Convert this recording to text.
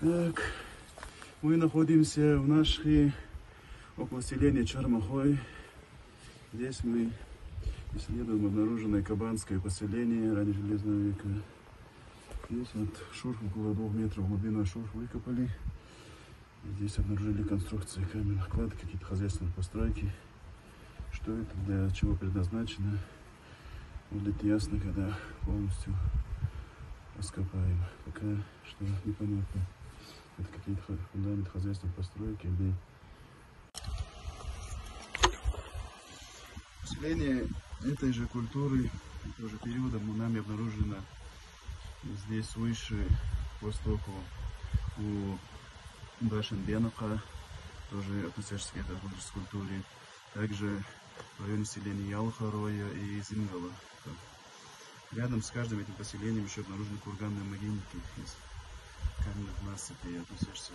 Так, мы находимся в нашей около селения Чармахой. Здесь мы исследуем обнаруженное кабанское поселение ранее Железного века. Здесь вот шурф около 2 метров глубиной шурф выкопали. Здесь обнаружили конструкции каменных клад, какие-то хозяйственные постройки. Что это, для чего предназначено, будет ясно, когда полностью раскопаем. Пока что непонятно. Это какие-то фундамент хозяйственной постройки или... Поселение этой же культуры, этого же периода нами обнаружено здесь выше, к востоку, у башен Бенаха, тоже относящийся к этой культуре. Также в районе селения Ялхароя и Зингала. Рядом с каждым этим поселением еще обнаружены курганные могильники из каменных насыпей, относящихся